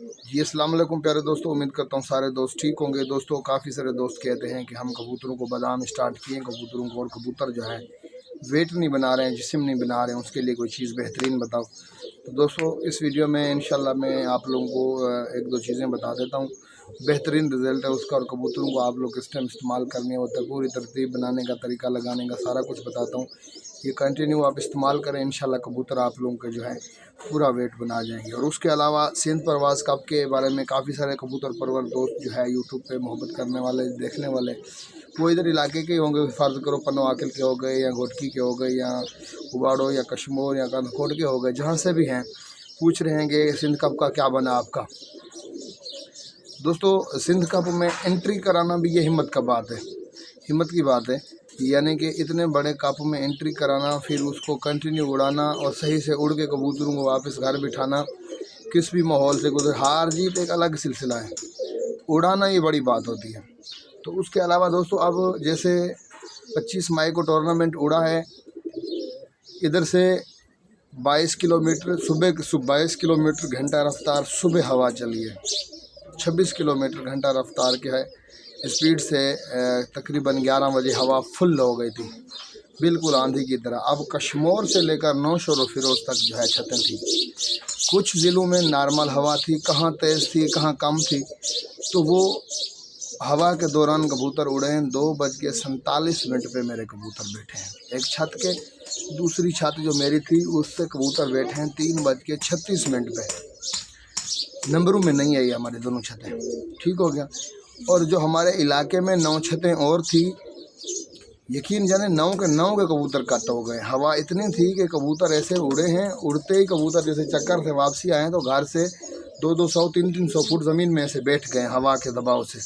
जी अस्सलाम वालेकुम प्यारे दोस्तों, उम्मीद करता हूँ सारे दोस्त ठीक होंगे। दोस्तों काफ़ी सारे दोस्त कहते हैं कि हम कबूतरों को बादाम स्टार्ट किए कबूतरों को, और कबूतर जो है वेट नहीं बना रहे हैं, जिस्म नहीं बना रहे हैं, उसके लिए कोई चीज़ बेहतरीन बताओ। तो दोस्तों इस वीडियो में इंशाल्लाह मैं आप लोगों को एक दो चीज़ें बता देता हूँ। बेहतरीन रिज़ल्ट है उसका, और कबूतरों को आप लोग किस टाइम इस्तेमाल करनी है, वो पूरी तरतीब बनाने का तरीका लगाने का सारा कुछ बताता हूँ। ये कंटिन्यू आप इस्तेमाल करें, इंशाल्लाह कबूतर आप लोगों के जो है पूरा वेट बना जाएंगे। और उसके अलावा सिंध परवाज़ कप के बारे में काफ़ी सारे कबूतर परवर दोस्त जो है यूट्यूब पे मोहब्बत करने वाले, देखने वाले, वो इधर इलाके के होंगे। फ़र्ज़ करो पन्नो आकिल के हो गए, या घोटकी के हो गए, या उबाड़ो, या कश्मीर, या कंदकोट के हो गए, जहाँ से भी हैं पूछ रहे हैं कि सिंध कप का क्या बना आपका। दोस्तों सिंध कप में एंट्री कराना भी ये हिम्मत का बात है, हिम्मत की बात है। यानी कि इतने बड़े कप में एंट्री कराना, फिर उसको कंटिन्यू उड़ाना, और सही से उड़ के कबूतरों को वापस घर बिठाना, किस भी माहौल से गुजर, हार जीत एक अलग सिलसिला है, उड़ाना ये बड़ी बात होती है। तो उसके अलावा दोस्तों अब जैसे 25 मई को टूर्नामेंट उड़ा है, इधर से 22 किलोमीटर सुबह 22 किलोमीटर घंटा रफ्तार सुबह हवा चली है, 26 किलोमीटर घंटा रफ्तार के है स्पीड से तकरीबन 11 बजे हवा फुल हो गई थी, बिल्कुल आंधी की तरह। अब कश्मीर से लेकर नौशहर और फिरोज तक जो है छतें थी। कुछ ज़िलों में नॉर्मल हवा थी, कहाँ तेज़ थी कहाँ कम थी। तो वो हवा के दौरान कबूतर उड़े हैं। 2:47 पे मेरे कबूतर बैठे हैं एक छत के। दूसरी छत जो मेरी थी उससे कबूतर बैठे हैं 3:36 पे। नंबरों में नहीं आई हमारी दोनों छतें, ठीक हो गया। और जो हमारे इलाके में 9 छतें और थी, यकीन जाने 9 के 9 के कबूतर कट हो गए। हवा इतनी थी कि कबूतर ऐसे उड़े हैं, उड़ते ही कबूतर जैसे चक्कर से वापसी आए तो घर से 200-200 300-300 फुट ज़मीन में ऐसे बैठ गए हवा के दबाव से।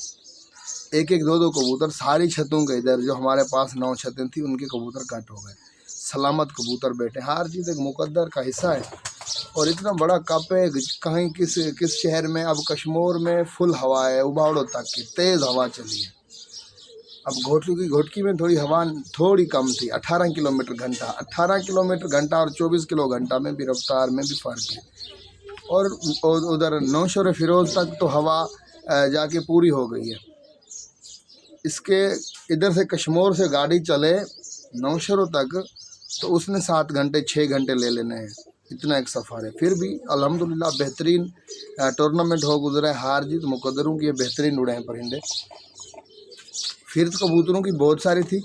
एक एक दो कबूतर सारी छतों के, इधर जो हमारे पास 9 छतें थी उनके कबूतर कट हो गए। सलामत कबूतर बैठे। हार चीज़ एक मुकद्दर का हिस्सा है। और इतना बड़ा कप है, कहीं किस शहर में, अब कश्मीर में फुल हवा है, उबाड़ो तक की तेज़ हवा चली है। अब घोटकी में थोड़ी हवा थोड़ी कम थी, 18 किलोमीटर घंटा। 18 किलोमीटर घंटा और 24 किलो घंटा में भी रफ्तार में भी फ़र्क है। और उधर नौशहर फिरोज तक तो हवा जाके पूरी हो गई है। इसके इधर से कश्मीर से गाड़ी चले नौशहर तक तो उसने 7 घंटे 6 घंटे ले लेने हैं, इतना एक सफ़र है। फिर भी अल्हम्दुलिल्लाह बेहतरीन टूर्नामेंट हो गुजरा है। हार जीत मुकद्दरों की बेहतरीन उड़े हैं परिंदे। फिर तो कबूतरों की बहुत सारी थी,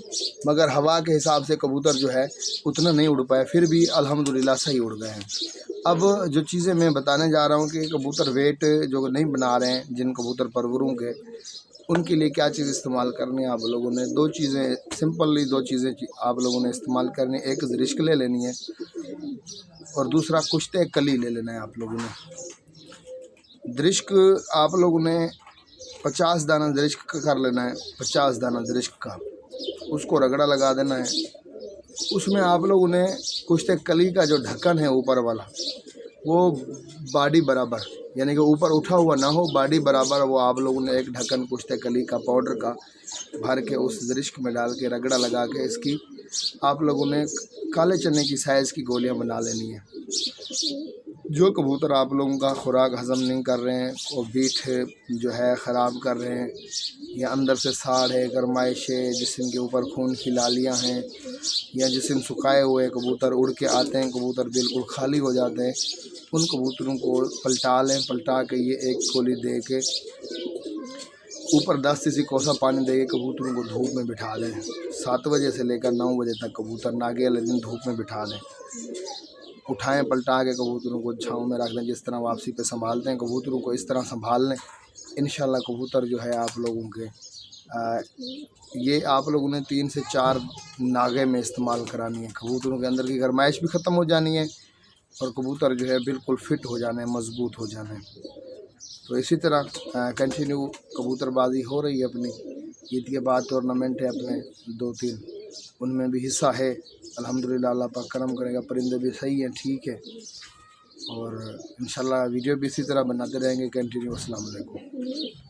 मगर हवा के हिसाब से कबूतर जो है उतना नहीं उड़ पाए, फिर भी अल्हम्दुलिल्लाह सही उड़ गए हैं। अब जो चीज़ें मैं बताने जा रहा हूँ कि कबूतर वेट जो नहीं बना रहे हैं, जिन कबूतर परवरों के, उनके लिए क्या चीज़ इस्तेमाल करनी है आप लोगों ने। 2 चीज़ें सिंपली 2 चीज़ें आप लोगों ने इस्तेमाल करनी है। एक रिस्क ले लेनी है, और दूसरा कुश्ते कली ले लेना है आप लोगों ने। दरिश्क आप लोगों ने 50 दाना दरिश्क का कर लेना है, 50 दाना दरिश्क का, उसको रगड़ा लगा देना है। उसमें आप लोगों ने कुश्ते कली का जो ढक्कन है ऊपर वाला, वो बाडी बराबर, यानी कि ऊपर उठा हुआ ना हो, बाडी बराबर, वो आप लोगों ने एक ढक्कन कुश्ते कली का पाउडर का भर के उस दरिश्क में डाल के रगड़ा लगा के इसकी आप लोगों ने काले चने की साइज़ की गोलियां बना लेनी है। जो कबूतर आप लोगों का खुराक हज़म नहीं कर रहे हैं, वो बीट जो है ख़राब कर रहे हैं, या अंदर से साड़ है, गरमाइश है, जिस्म के ऊपर खून की लालियाँ हैं, या जिस्म सुखाए हुए कबूतर उड़ के आते हैं, कबूतर बिल्कुल खाली हो जाते हैं, उन कबूतरों को पलटा लें। पलटा के ये एक गोली दे के ऊपर 10 सीसी कोसा पानी दे के कबूतरों को धूप में बिठा दें। 7 बजे से लेकर 9 बजे तक कबूतर नागे वाले दिन धूप में बिठा दें। उठाएं पलटा के कबूतरों को छाँव में रख दें। जिस तरह वापसी पे संभालते हैं कबूतरों को, इस तरह संभाल लें। इंशाल्लाह कबूतर जो है आप लोगों के ये आप लोगों ने 3 से 4 नागे में इस्तेमाल करानी है। कबूतरों के अंदर की गरमाइश भी ख़त्म हो जानी है, और कबूतर जो है बिल्कुल फिट हो जाने, मज़बूत हो जाने। तो इसी तरह कंटिन्यू कबूतरबाजी हो रही है अपनी। ईद के बाद टूर्नामेंट है अपने 2-3, उनमें भी हिस्सा है। अल्हम्दुलिल्लाह अल्लाह पाक करम करेगा, परिंदे भी सही हैं, ठीक है। और इंशाल्लाह वीडियो भी इसी तरह बनाते रहेंगे कंटिन्यू। अस्सलाम वालेकुम।